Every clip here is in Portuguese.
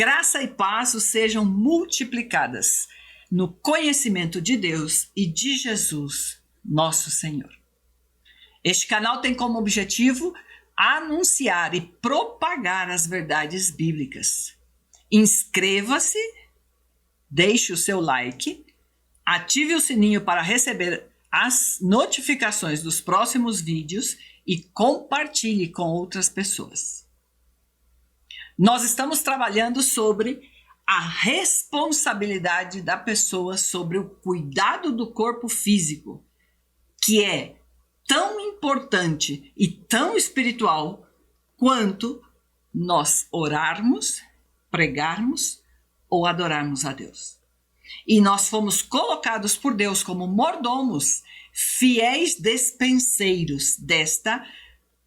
Graça e paz os sejam multiplicadas no conhecimento de Deus e de Jesus, nosso Senhor. Este canal tem como objetivo anunciar e propagar as verdades bíblicas. Inscreva-se, deixe o seu like, ative o sininho para receber as notificações dos próximos vídeos e compartilhe com outras pessoas. Nós estamos trabalhando sobre a responsabilidade da pessoa sobre o cuidado do corpo físico, que é tão importante e tão espiritual quanto nós orarmos, pregarmos ou adorarmos a Deus. E nós fomos colocados por Deus como mordomos, fiéis despenseiros desta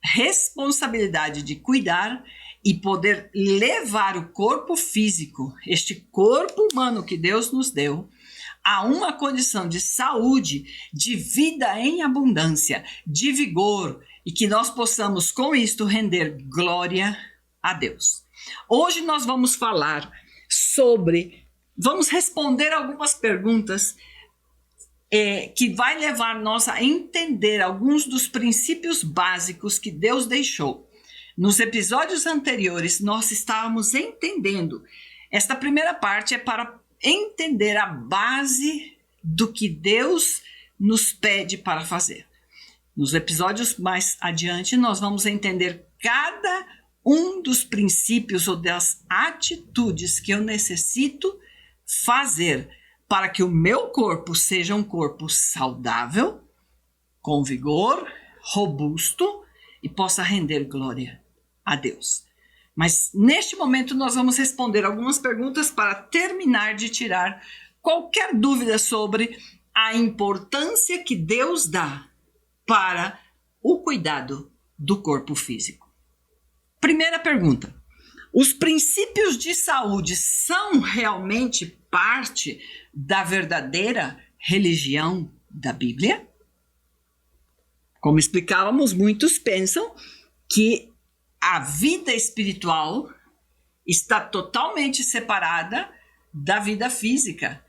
responsabilidade de cuidar e poder levar o corpo físico, este corpo humano que Deus nos deu, a uma condição de saúde, de vida em abundância, de vigor, e que nós possamos com isto render glória a Deus. Hoje nós vamos falar vamos responder algumas perguntas que vai levar nós a entender alguns dos princípios básicos que Deus deixou. Nos episódios anteriores, nós estávamos entendendo. Esta primeira parte é para entender a base do que Deus nos pede para fazer. Nos episódios mais adiante, nós vamos entender cada um dos princípios ou das atitudes que eu necessito fazer para que o meu corpo seja um corpo saudável, com vigor, robusto e possa render glória a Deus. Mas neste momento nós vamos responder algumas perguntas para terminar de tirar qualquer dúvida sobre a importância que Deus dá para o cuidado do corpo físico. Primeira pergunta: os princípios de saúde são realmente parte da verdadeira religião da Bíblia? Como explicávamos, muitos pensam que a vida espiritual está totalmente separada da vida física.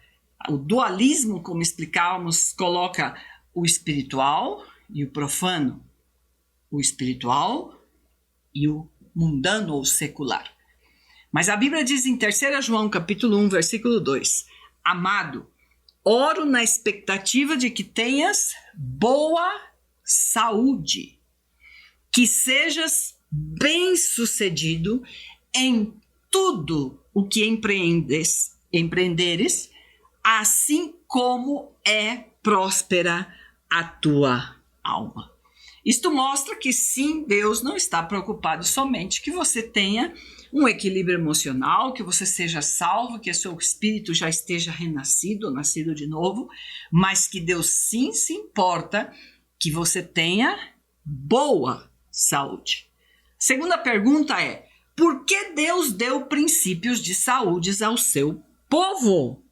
O dualismo, como explicávamos, coloca o espiritual e o profano, o espiritual e o mundano ou secular. Mas a Bíblia diz em 3 João, capítulo 1, versículo 2: Amado, oro na expectativa de que tenhas boa saúde, que sejas bem-sucedido em tudo o que empreenderes, assim como é próspera a tua alma. Isto mostra que sim, Deus não está preocupado somente que você tenha um equilíbrio emocional, que você seja salvo, que o seu espírito já esteja renascido, nascido de novo, mas que Deus sim se importa que você tenha boa saúde. Segunda pergunta é: por que Deus deu princípios de saúde ao seu povo?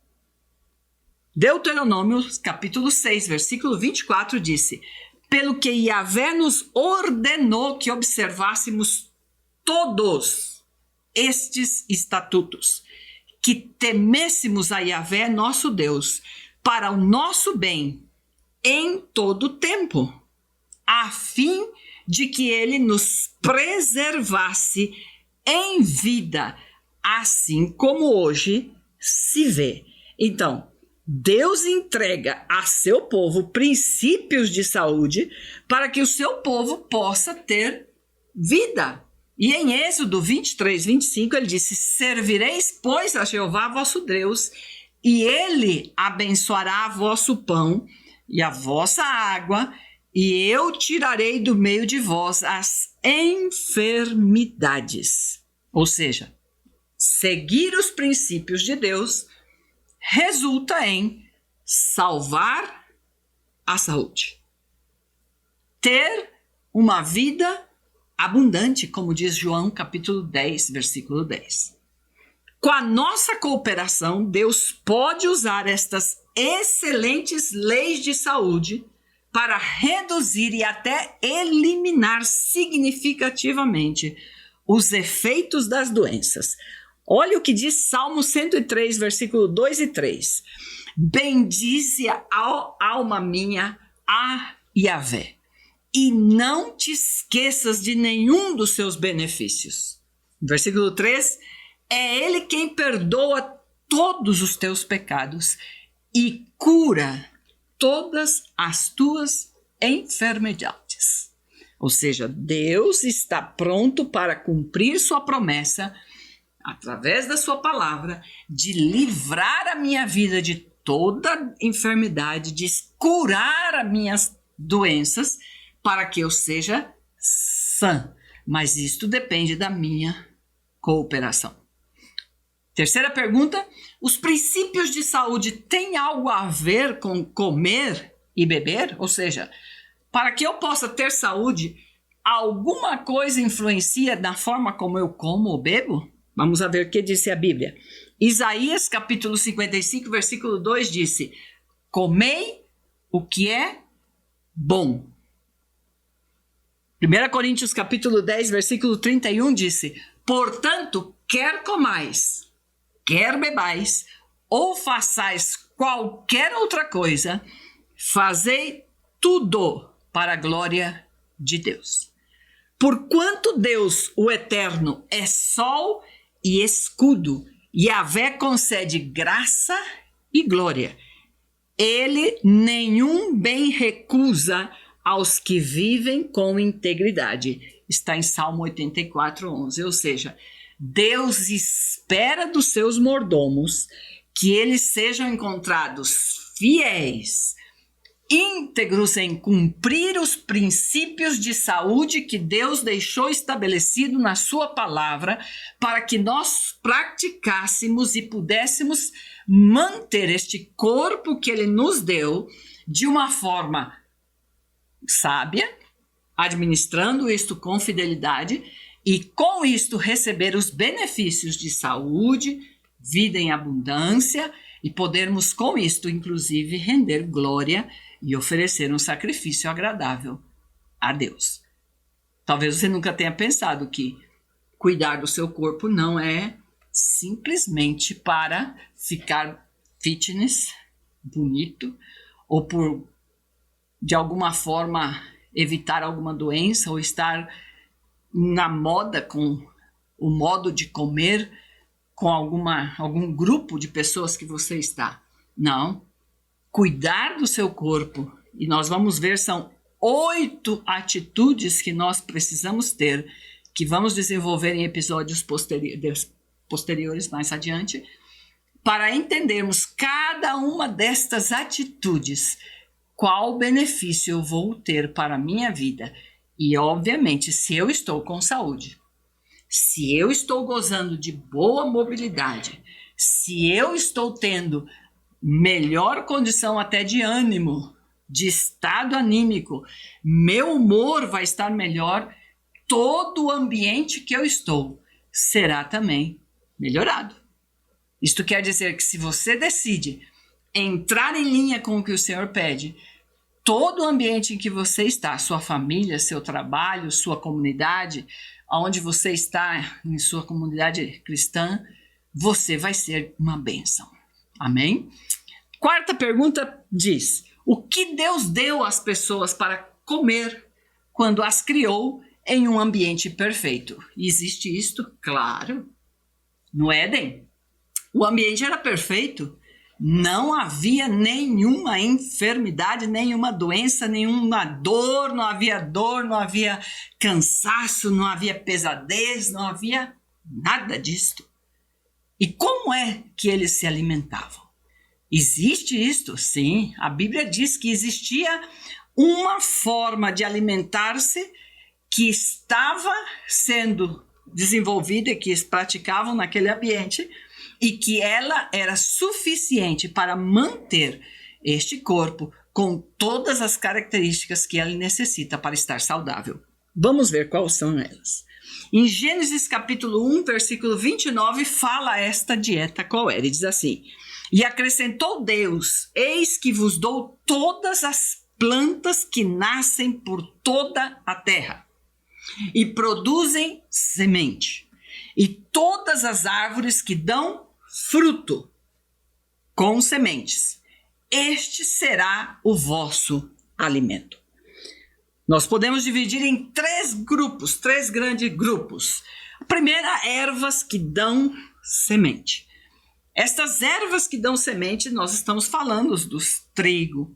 Deuteronômio, capítulo 6, versículo 24, disse: pelo que Yahvé nos ordenou que observássemos todos estes estatutos, que temêssemos a Yahvé, nosso Deus, para o nosso bem em todo o tempo, a fim de que ele nos preservasse em vida, assim como hoje se vê. Então, Deus entrega a seu povo princípios de saúde para que o seu povo possa ter vida. E em Êxodo 23, 25, ele disse: servireis, pois, a Jeová vosso Deus, e ele abençoará vosso pão e a vossa água, e eu tirarei do meio de vós as enfermidades. Ou seja, seguir os princípios de Deus resulta em salvar a saúde. Ter uma vida abundante, como diz João capítulo 10, versículo 10. Com a nossa cooperação, Deus pode usar estas excelentes leis de saúde para reduzir e até eliminar significativamente os efeitos das doenças. Olha o que diz Salmo 103, versículo 2 e 3. Bendize a alma minha a Yahvé, e não te esqueças de nenhum dos seus benefícios. Versículo 3, é Ele quem perdoa todos os teus pecados e cura todas as tuas enfermidades. Ou seja, Deus está pronto para cumprir sua promessa, através da sua palavra, de livrar a minha vida de toda enfermidade, de curar as minhas doenças, para que eu seja sã. Mas isto depende da minha cooperação. Terceira pergunta, os princípios de saúde têm algo a ver com comer e beber? Ou seja, para que eu possa ter saúde, alguma coisa influencia na forma como eu como ou bebo? Vamos ver o que disse a Bíblia. Isaías, capítulo 55, versículo 2, disse: comei o que é bom. 1 Coríntios, capítulo 10, versículo 31, disse: portanto, quer comais, quer bebais, ou façais qualquer outra coisa, fazei tudo para a glória de Deus. Porquanto Deus, o Eterno, é sol e escudo, Yahvé concede graça e glória. Ele nenhum bem recusa aos que vivem com integridade. Está em Salmo 84, 11. Ou seja, Deus espera dos seus mordomos que eles sejam encontrados fiéis, íntegros em cumprir os princípios de saúde que Deus deixou estabelecido na sua palavra, para que nós praticássemos e pudéssemos manter este corpo que ele nos deu de uma forma sábia, administrando isto com fidelidade e com isto receber os benefícios de saúde, vida em abundância e podermos com isto inclusive render glória e oferecer um sacrifício agradável a Deus. Talvez você nunca tenha pensado que cuidar do seu corpo não é simplesmente para ficar fitness, bonito, ou por, de alguma forma, evitar alguma doença, ou estar na moda com o modo de comer com algum grupo de pessoas que você está. Não. Cuidar do seu corpo, e nós vamos ver, são 8 atitudes que nós precisamos ter, que vamos desenvolver em episódios posteriores mais adiante, para entendermos cada uma destas atitudes, qual benefício eu vou ter para a minha vida. E, obviamente, se eu estou com saúde, se eu estou gozando de boa mobilidade, se eu estou tendo melhor condição até de ânimo, de estado anímico, meu humor vai estar melhor, todo o ambiente que eu estou será também melhorado. Isto quer dizer que se você decide entrar em linha com o que o Senhor pede, todo o ambiente em que você está, sua família, seu trabalho, sua comunidade, onde você está em sua comunidade cristã, você vai ser uma bênção. Amém? Quarta pergunta diz: o que Deus deu às pessoas para comer quando as criou em um ambiente perfeito? Existe isto? Claro. No Éden, o ambiente era perfeito. Não havia nenhuma enfermidade, nenhuma doença, nenhuma dor, não havia cansaço, não havia pesadez, não havia nada disto. E como é que eles se alimentavam? Existe isto? Sim, a Bíblia diz que existia uma forma de alimentar-se que estava sendo desenvolvida e que eles praticavam naquele ambiente e que ela era suficiente para manter este corpo com todas as características que ele necessita para estar saudável. Vamos ver quais são elas. Em Gênesis capítulo 1, versículo 29, fala esta dieta qual era. Ele diz assim: e acrescentou Deus: eis que vos dou todas as plantas que nascem por toda a terra e produzem semente, e todas as árvores que dão fruto com sementes. Este será o vosso alimento. Nós podemos dividir em três grandes grupos. A primeira, ervas que dão semente. Estas ervas que dão semente, nós estamos falando dos trigo,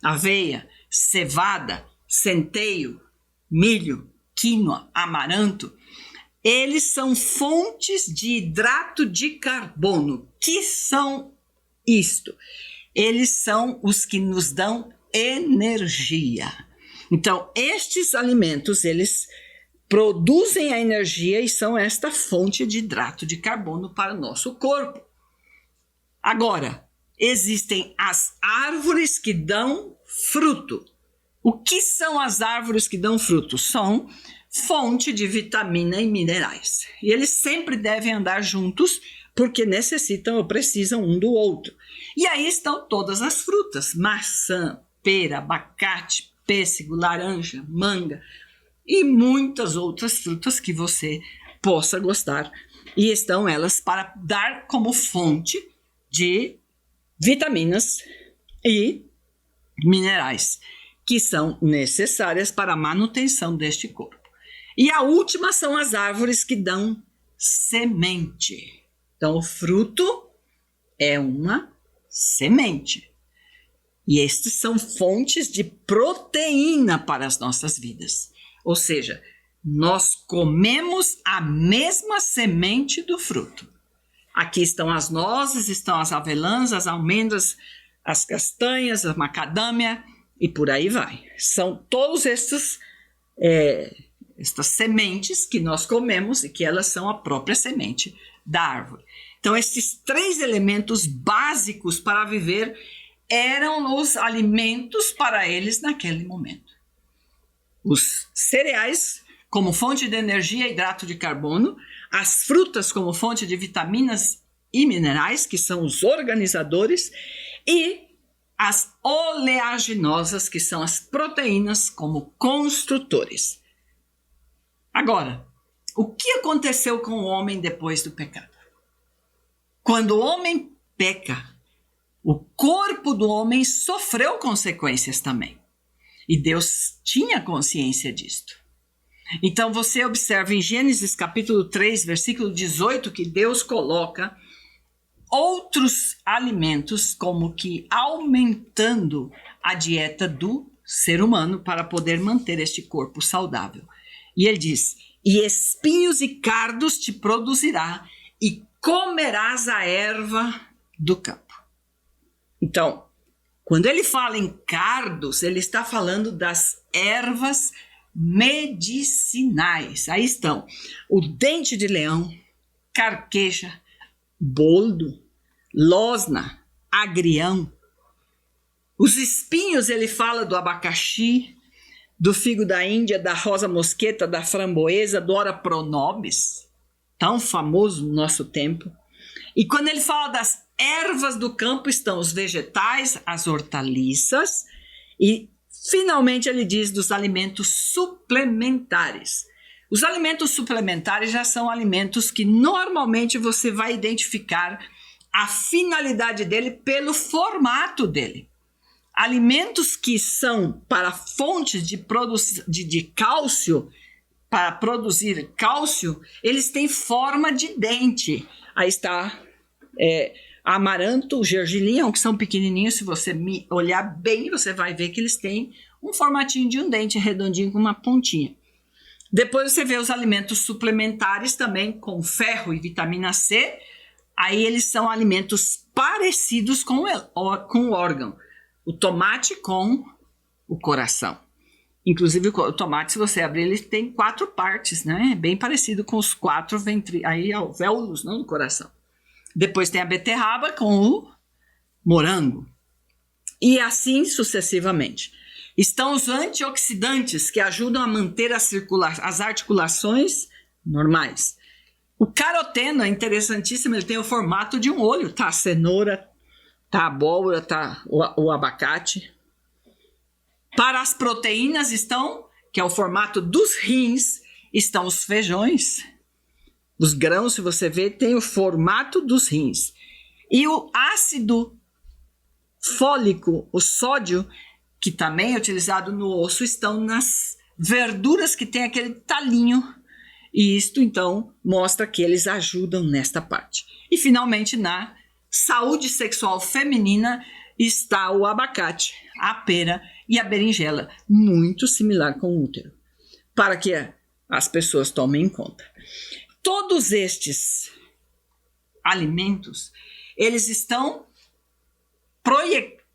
aveia, cevada, centeio, milho, quinoa, amaranto. Eles são fontes de hidrato de carbono. Que são isto? Eles são os que nos dão energia. Então, estes alimentos, eles produzem a energia e são esta fonte de hidrato de carbono para o nosso corpo. Agora, existem as árvores que dão fruto. O que são as árvores que dão fruto? São fonte de vitamina e minerais. E eles sempre devem andar juntos porque necessitam ou precisam um do outro. E aí estão todas as frutas: maçã, pera, abacate, pêssego, laranja, manga e muitas outras frutas que você possa gostar. E estão elas para dar como fonte de vitaminas e minerais que são necessárias para a manutenção deste corpo. E a última são as árvores que dão semente. Então, o fruto é uma semente. E estes são fontes de proteína para as nossas vidas. Ou seja, nós comemos a mesma semente do fruto. Aqui estão as nozes, estão as avelãs, as almendras, as castanhas, a macadâmia e por aí vai. São todos estas sementes que nós comemos e que elas são a própria semente da árvore. Então, esses três elementos básicos para viver eram os alimentos para eles naquele momento. Os cereais como fonte de energia e hidrato de carbono, as frutas como fonte de vitaminas e minerais, que são os organizadores, e as oleaginosas, que são as proteínas como construtores. Agora, o que aconteceu com o homem depois do pecado? Quando o homem peca, o corpo do homem sofreu consequências também. E Deus tinha consciência disto. Então você observa em Gênesis capítulo 3, versículo 18, que Deus coloca outros alimentos como que aumentando a dieta do ser humano para poder manter este corpo saudável. E ele diz: e espinhos e cardos te produzirá, e comerás a erva do campo. Então, quando ele fala em cardos, ele está falando das ervas medicinais. Aí estão o dente de leão, carqueja, boldo, losna, agrião. Os espinhos, ele fala do abacaxi, do figo da Índia, da rosa mosqueta, da framboesa, do ora pronobis, tão famoso no nosso tempo. E quando ele fala das ervas do campo, estão os vegetais, as hortaliças, e finalmente ele diz dos alimentos suplementares. Os alimentos suplementares já são alimentos que normalmente você vai identificar a finalidade dele pelo formato dele. Alimentos que são para fontes de cálcio, para produzir cálcio, eles têm forma de dente. Aí está amaranto, o gergelim, que são pequenininhos. Se você olhar bem, você vai ver que eles têm um formatinho de um dente redondinho com uma pontinha. Depois você vê os alimentos suplementares também com ferro e vitamina C. Aí eles são alimentos parecidos com o órgão. O tomate com o coração. Inclusive o tomate, se você abrir, ele tem 4 partes, né? É bem parecido com os 4 alvéolos, não, do coração. Depois tem a beterraba com o morango. E assim sucessivamente. Estão os antioxidantes que ajudam a manter as articulações normais. O caroteno é interessantíssimo, ele tem o formato de um olho, tá? A cenoura, tá a abóbora, tá o abacate. Para as proteínas estão, que é o formato dos rins, estão os feijões, Os grãos, se você vê, tem o formato dos rins. E o ácido fólico, o sódio, que também é utilizado no osso, estão nas verduras que tem aquele talinho. E isto, então, mostra que eles ajudam nesta parte. E, finalmente, na saúde sexual feminina está o abacate, a pera e a berinjela, muito similar com o útero, para que as pessoas tomem em conta. Todos estes alimentos, eles estão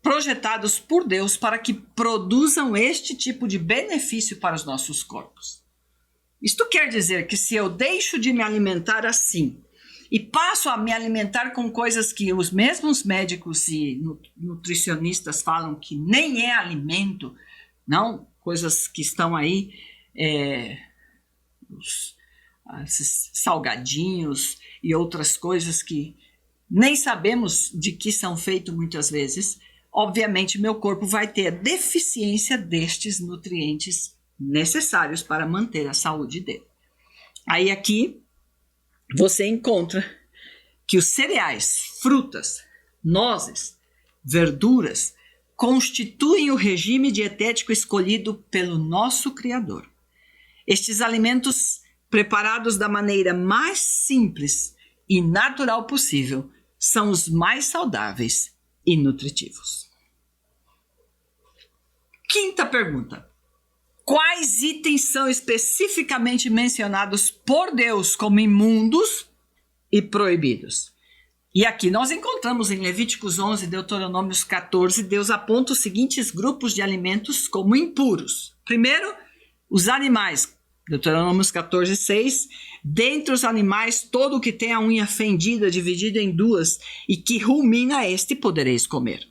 projetados por Deus para que produzam este tipo de benefício para os nossos corpos. Isto quer dizer que se eu deixo de me alimentar assim e passo a me alimentar com coisas que os mesmos médicos e nutricionistas falam que nem é alimento, não, coisas que estão aí, esses salgadinhos e outras coisas que nem sabemos de que são feitos muitas vezes, obviamente meu corpo vai ter a deficiência destes nutrientes necessários para manter a saúde dele. Aí aqui você encontra que os cereais, frutas, nozes, verduras constituem o regime dietético escolhido pelo nosso Criador. Estes alimentos, preparados da maneira mais simples e natural possível, são os mais saudáveis e nutritivos. Quinta pergunta. Quais itens são especificamente mencionados por Deus como imundos e proibidos? E aqui nós encontramos em Levíticos 11 e Deuteronômios 14, Deus aponta os seguintes grupos de alimentos como impuros. Primeiro, os animais. Deuteronômios 14, 6. Dentre os animais, todo o que tem a unha fendida, dividida em duas, e que rumina este, podereis comer.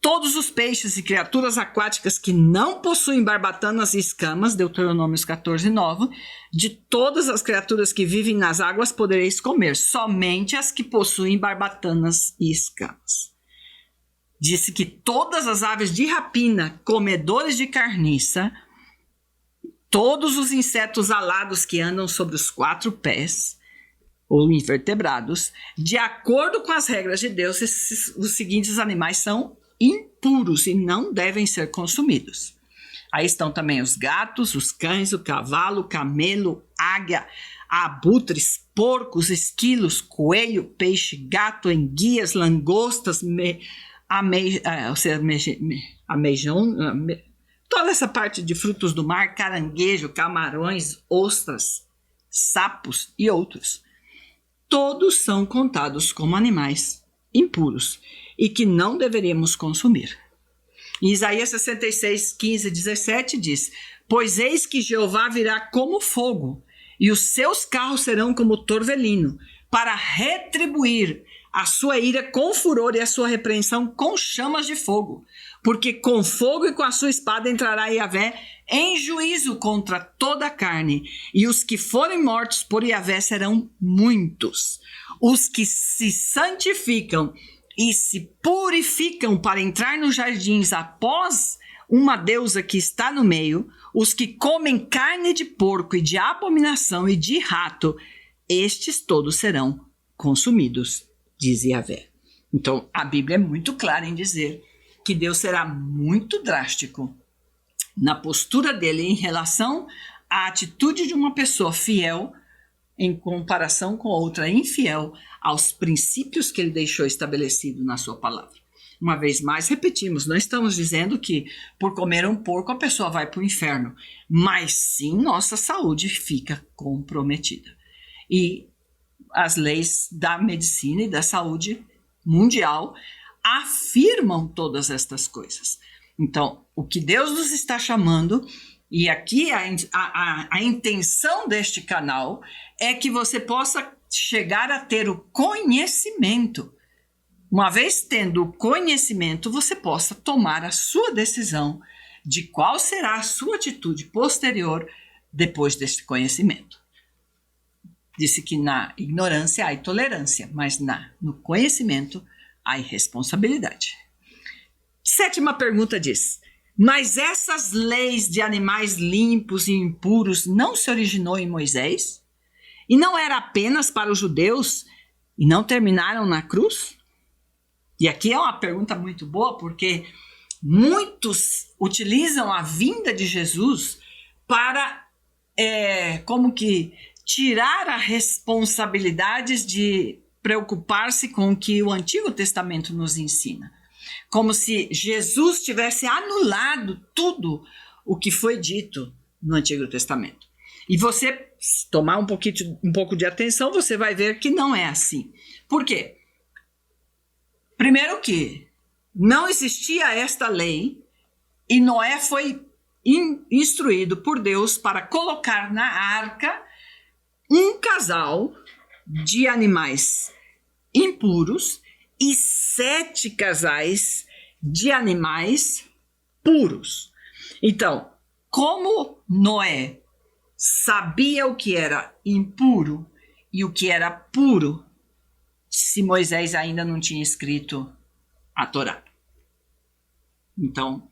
Todos os peixes e criaturas aquáticas que não possuem barbatanas e escamas, Deuteronômios 14, 9, de todas as criaturas que vivem nas águas podereis comer, somente as que possuem barbatanas e escamas. Disse que todas as aves de rapina, comedores de carniça, todos os insetos alados que andam sobre os 4 pés, ou invertebrados, de acordo com as regras de Deus, os seguintes animais são impuros e não devem ser consumidos. Aí estão também os gatos, os cães, o cavalo, o camelo, águia, abutres, porcos, esquilos, coelho, peixe, gato, enguias, langostas, toda essa parte de frutos do mar, caranguejo, camarões, ostras, sapos e outros. Todos são contados como animais impuros e que não deveríamos consumir. Em Isaías 66, 15 e 17 diz: Pois eis que Jeová virá como fogo, e os seus carros serão como torvelino, para retribuir a sua ira com furor e a sua repreensão com chamas de fogo. Porque com fogo e com a sua espada entrará Yahvé em juízo contra toda a carne, e os que forem mortos por Yahvé serão muitos. Os que se santificam e se purificam para entrar nos jardins após uma deusa que está no meio, os que comem carne de porco e de abominação e de rato, estes todos serão consumidos, diz Yahvé. Então, a Bíblia é muito clara em dizer que Deus será muito drástico na postura dele em relação à atitude de uma pessoa fiel em comparação com outra infiel aos princípios que ele deixou estabelecido na sua palavra. Uma vez mais, repetimos, não estamos dizendo que por comer um porco a pessoa vai para o inferno, mas sim nossa saúde fica comprometida. E as leis da medicina e da saúde mundial afirmam todas estas coisas. Então, o que Deus nos está chamando, e aqui a intenção deste canal é que você possa chegar a ter o conhecimento. Uma vez tendo o conhecimento, você possa tomar a sua decisão de qual será a sua atitude posterior depois deste conhecimento. Disse que na ignorância há intolerância, mas no conhecimento há irresponsabilidade. 7ª pergunta diz: mas essas leis de animais limpos e impuros não se originou em Moisés? E não era apenas para os judeus e não terminaram na cruz? E aqui é uma pergunta muito boa, porque muitos utilizam a vinda de Jesus para, como que, tirar a responsabilidade de preocupar-se com o que o Antigo Testamento nos ensina. Como se Jesus tivesse anulado tudo o que foi dito no Antigo Testamento. E você, se tomar um pouco de atenção, você vai ver que não é assim. Por quê? Primeiro que não existia esta lei e Noé foi instruído por Deus para colocar na arca um casal de animais impuros e 7 casais de animais puros. Então, como Noé sabia o que era impuro e o que era puro, se Moisés ainda não tinha escrito a Torá? Então,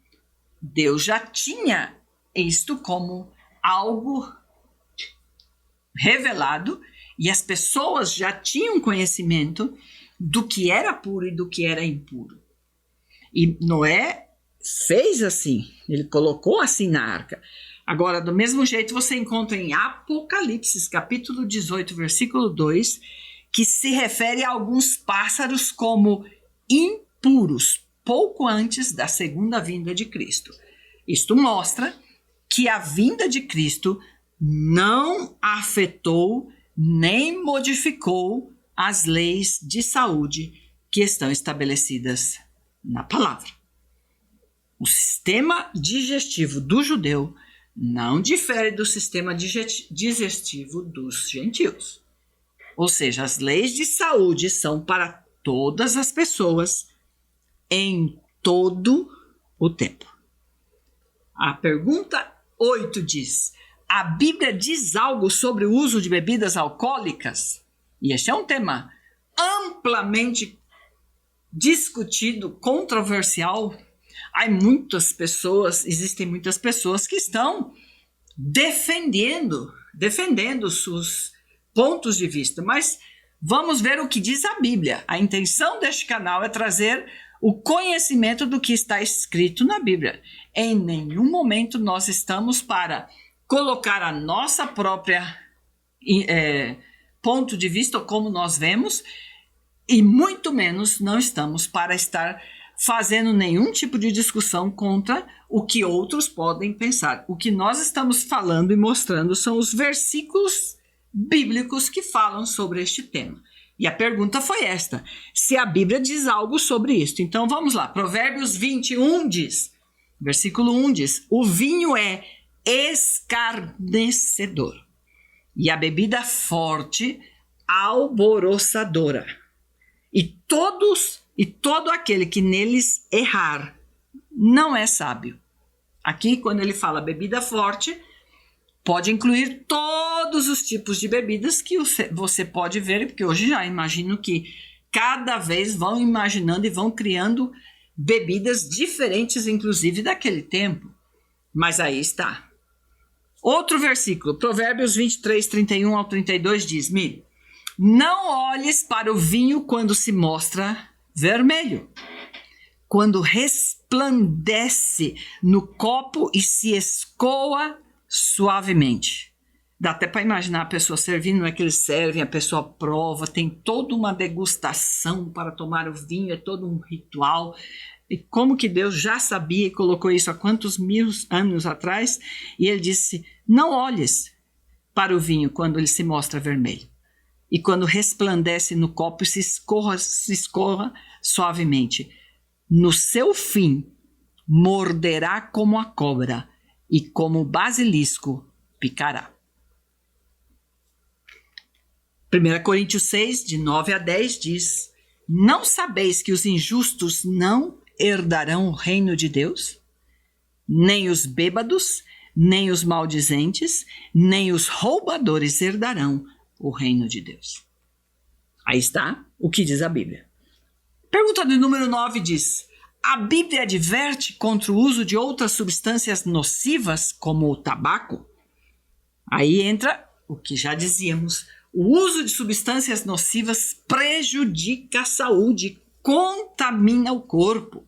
Deus já tinha isto como algo revelado e as pessoas já tinham conhecimento do que era puro e do que era impuro. E Noé fez assim, ele colocou assim na arca. Agora, do mesmo jeito, você encontra em Apocalipse, capítulo 18, versículo 2, que se refere a alguns pássaros como impuros, pouco antes da segunda vinda de Cristo. Isto mostra que a vinda de Cristo não afetou nem modificou as leis de saúde que estão estabelecidas na palavra. O sistema digestivo do judeu não difere do sistema digestivo dos gentios. Ou seja, as leis de saúde são para todas as pessoas em todo o tempo. A pergunta 8 diz: a Bíblia diz algo sobre o uso de bebidas alcoólicas? E este é um tema amplamente discutido, controversial. Existem muitas pessoas que estão defendendo seus pontos de vista, mas vamos ver o que diz a Bíblia. A intenção deste canal é trazer o conhecimento do que está escrito na Bíblia. Em nenhum momento nós estamos para colocar a nossa própria ponto de vista, ou como nós vemos, e muito menos não estamos para estar fazendo nenhum tipo de discussão contra o que outros podem pensar. O que nós estamos falando e mostrando são os versículos bíblicos que falam sobre este tema. E a pergunta foi esta: se a Bíblia diz algo sobre isto. Então vamos lá, Provérbios 21 diz, versículo 1 diz: o vinho é escarnecedor e a bebida forte alvoroçadora, e todo aquele que neles errar não é sábio. Aqui, quando ele fala bebida forte, pode incluir todos os tipos de bebidas que você pode ver, porque hoje já imagino que cada vez vão imaginando e vão criando bebidas diferentes, inclusive daquele tempo. Mas aí está. Outro versículo, Provérbios 23, 31 ao 32 diz: não olhes para o vinho quando se mostra vermelho, quando resplandece no copo e se escoa suavemente. Dá até para imaginar a pessoa servindo, não é que eles servem, a pessoa prova, tem toda uma degustação para tomar o vinho, é todo um ritual. E como que Deus já sabia e colocou isso há quantos mil anos atrás? E ele disse: não olhes para o vinho quando ele se mostra vermelho, e quando resplandece no copo e se escorra suavemente. No seu fim, morderá como a cobra, e como o basilisco picará. 1 Coríntios 6, de 9 a 10 diz: não sabeis que os injustos não herdarão o reino de Deus? Nem os bêbados, nem os maldizentes, nem os roubadores herdarão o reino de Deus. Aí está o que diz a Bíblia. Pergunta do número 9 diz: a Bíblia adverte contra o uso de outras substâncias nocivas, como o tabaco? Aí entra o que já dizíamos, O uso de substâncias nocivas prejudica a saúde, contamina o corpo.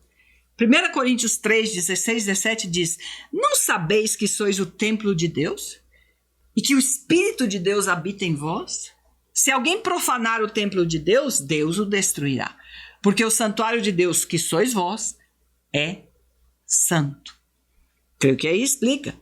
1 Coríntios 3, 16, 17 diz: não sabeis que sois o templo de Deus? E que o Espírito de Deus habita em vós? Se alguém profanar o templo de Deus, Deus o destruirá. Porque o santuário de Deus, que sois vós, é santo. Creio que aí explica.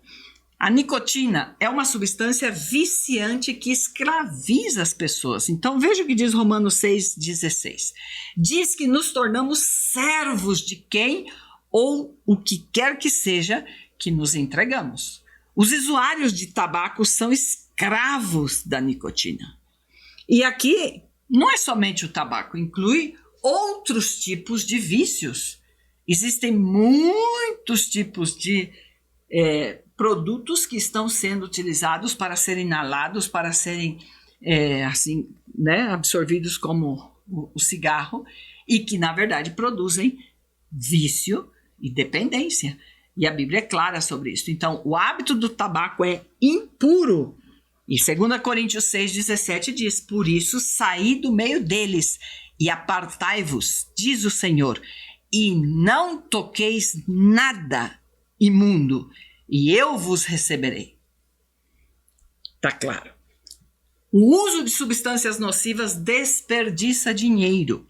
A nicotina é uma substância viciante que escraviza as pessoas. Então veja o que diz Romanos 6,16. Diz que nos tornamos servos de quem ou o que quer que seja que nos entregamos. Os usuários de tabaco são escravos da nicotina. E aqui não é somente o tabaco, inclui outros tipos de vícios. Existem muitos tipos de produtos que estão sendo utilizados para serem inalados, para serem absorvidos como o cigarro, e que, na verdade, produzem vício e dependência. E a Bíblia é clara sobre isso. Então, o hábito do tabaco é impuro. E 2 Coríntios 6,17 diz: por isso saí do meio deles e apartai-vos, diz o Senhor, e não toqueis nada imundo, e eu vos receberei. Tá claro. O uso de substâncias nocivas desperdiça dinheiro.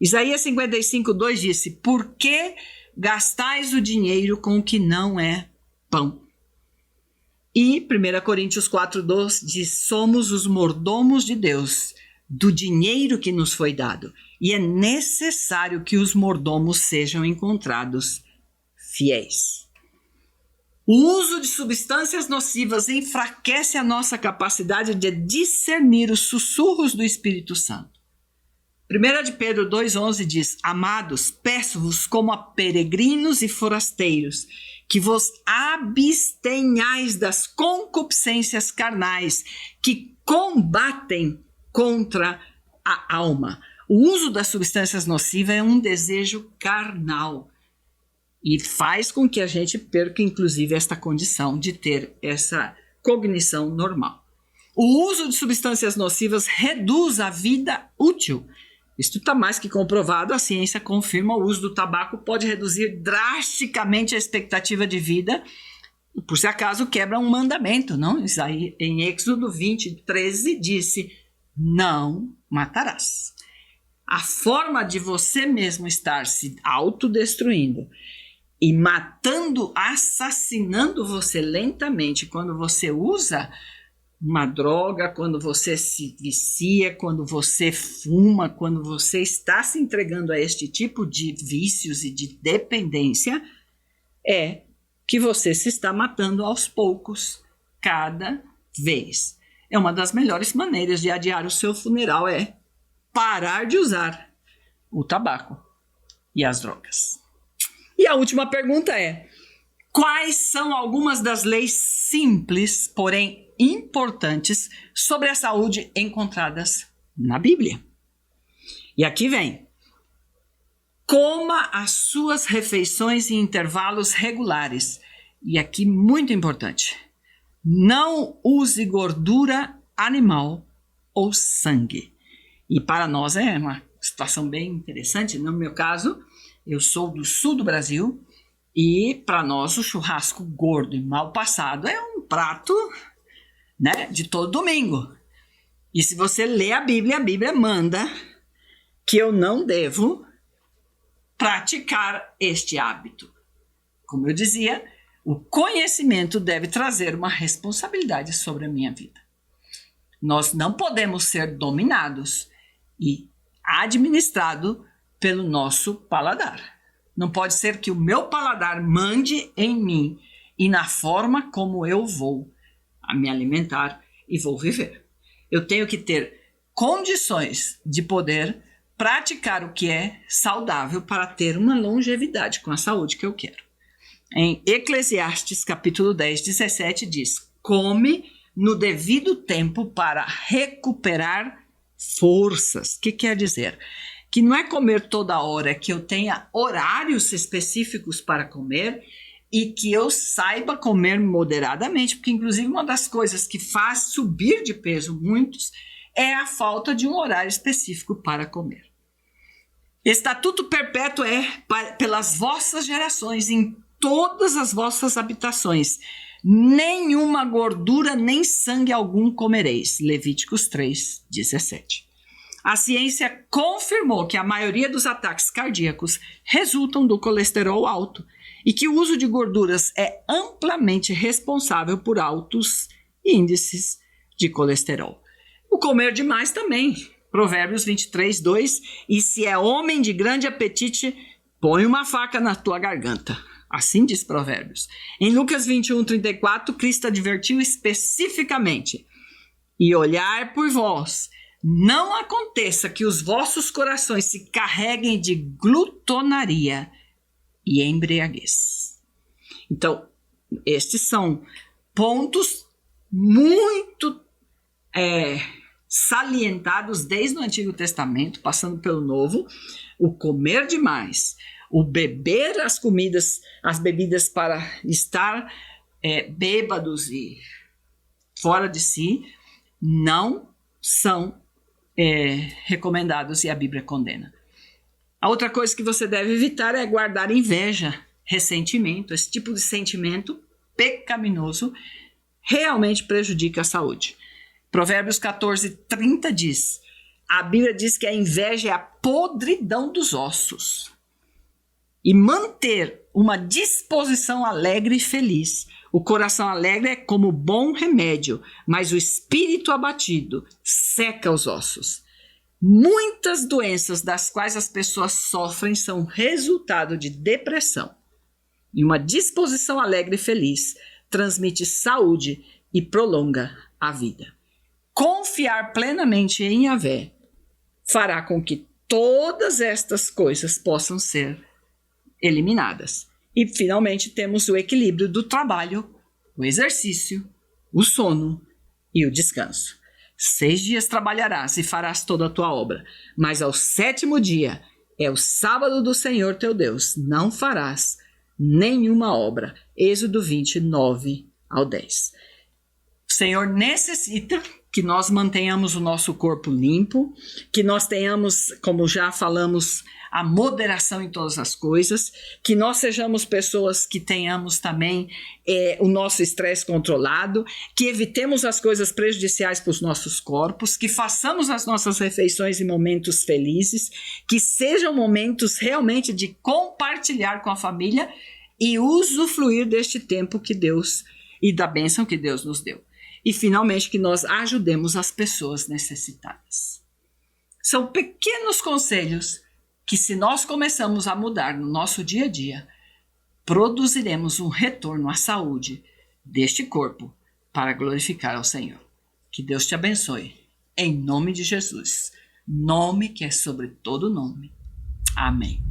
Isaías 55:2 disse: por que gastais o dinheiro com o que não é pão? E 1 Coríntios 4:2 diz: somos os mordomos de Deus, do dinheiro que nos foi dado, e é necessário que os mordomos sejam encontrados fiéis. O uso de substâncias nocivas enfraquece a nossa capacidade de discernir os sussurros do Espírito Santo. 1 de Pedro 2,11 diz: amados, peço-vos como a peregrinos e forasteiros, que vos abstenhais das concupiscências carnais, que combatem contra a alma. O uso das substâncias nocivas é um desejo carnal e faz com que a gente perca, inclusive, esta condição de ter essa cognição normal. O uso de substâncias nocivas reduz a vida útil. Isto está mais que comprovado, a ciência confirma. O uso do tabaco pode reduzir drasticamente a expectativa de vida, por se acaso quebra um mandamento, não? Isso aí, em Êxodo 20:13 disse: não matarás. A forma de você mesmo estar se autodestruindo e matando, assassinando você lentamente quando você usa uma droga, quando você se vicia, quando você fuma, quando você está se entregando a este tipo de vícios e de dependência, é que você se está matando aos poucos, cada vez. É uma das melhores maneiras de adiar o seu funeral, é parar de usar o tabaco e as drogas. E a última pergunta é: quais são algumas das leis simples, porém importantes, sobre a saúde encontradas na Bíblia? E aqui vem: coma as suas refeições em intervalos regulares. E aqui, muito importante: não use gordura animal ou sangue. E para nós é uma situação bem interessante. No meu caso, eu sou do sul do Brasil e para nós o churrasco gordo e mal passado é um prato, né, de todo domingo. E se você lê a Bíblia manda que eu não devo praticar este hábito. Como eu dizia, o conhecimento deve trazer uma responsabilidade sobre a minha vida. Nós não podemos ser dominados e administrados pelo nosso paladar. Não pode ser que o meu paladar mande em mim e na forma como eu vou me alimentar e vou viver. Eu tenho que ter condições de poder praticar o que é saudável para ter uma longevidade com a saúde que eu quero. Em Eclesiastes capítulo 10, 17 diz: come no devido tempo para recuperar forças. O que quer dizer? Que não é comer toda hora, que eu tenha horários específicos para comer e que eu saiba comer moderadamente, porque inclusive uma das coisas que faz subir de peso muitos é a falta de um horário específico para comer. Estatuto perpétuo é pelas vossas gerações, em todas as vossas habitações. Nenhuma gordura nem sangue algum comereis. Levíticos 3:17. A ciência confirmou que a maioria dos ataques cardíacos resultam do colesterol alto e que o uso de gorduras é amplamente responsável por altos índices de colesterol. O comer demais também. Provérbios 23:2. E se é homem de grande apetite, põe uma faca na tua garganta. Assim diz Provérbios. Em Lucas 21:34, Cristo advertiu especificamente: e olhar por vós, não aconteça que os vossos corações se carreguem de glutonaria e embriaguez. Então, estes são pontos muito salientados desde o Antigo Testamento, passando pelo Novo. O comer demais, o beber as bebidas para estar bêbados e fora de si, não são recomendados e a Bíblia condena. A outra coisa que você deve evitar é guardar inveja, ressentimento. Esse tipo de sentimento pecaminoso realmente prejudica a saúde. Provérbios 14:30 diz, a Bíblia diz que a inveja é a podridão dos ossos. E manter uma disposição alegre e feliz. O coração alegre é como bom remédio, mas o espírito abatido seca os ossos. Muitas doenças das quais as pessoas sofrem são resultado de depressão. E uma disposição alegre e feliz transmite saúde e prolonga a vida. Confiar plenamente em Yahvé fará com que todas estas coisas possam ser eliminadas. E, finalmente, temos o equilíbrio do trabalho, o exercício, o sono e o descanso. 6 dias trabalharás e farás toda a tua obra, mas ao 7º dia é o sábado do Senhor teu Deus, não farás nenhuma obra. Êxodo 20:9-10. O Senhor necessita que nós mantenhamos o nosso corpo limpo, que nós tenhamos, como já falamos, a moderação em todas as coisas, que nós sejamos pessoas que tenhamos também o nosso estresse controlado, que evitemos as coisas prejudiciais para os nossos corpos, que façamos as nossas refeições em momentos felizes, que sejam momentos realmente de compartilhar com a família e usufruir deste tempo que Deus e da bênção que Deus nos deu. E, finalmente, que nós ajudemos as pessoas necessitadas. São pequenos conselhos que, se nós começamos a mudar no nosso dia a dia, produziremos um retorno à saúde deste corpo para glorificar ao Senhor. Que Deus te abençoe. Em nome de Jesus. Nome que é sobre todo nome. Amém.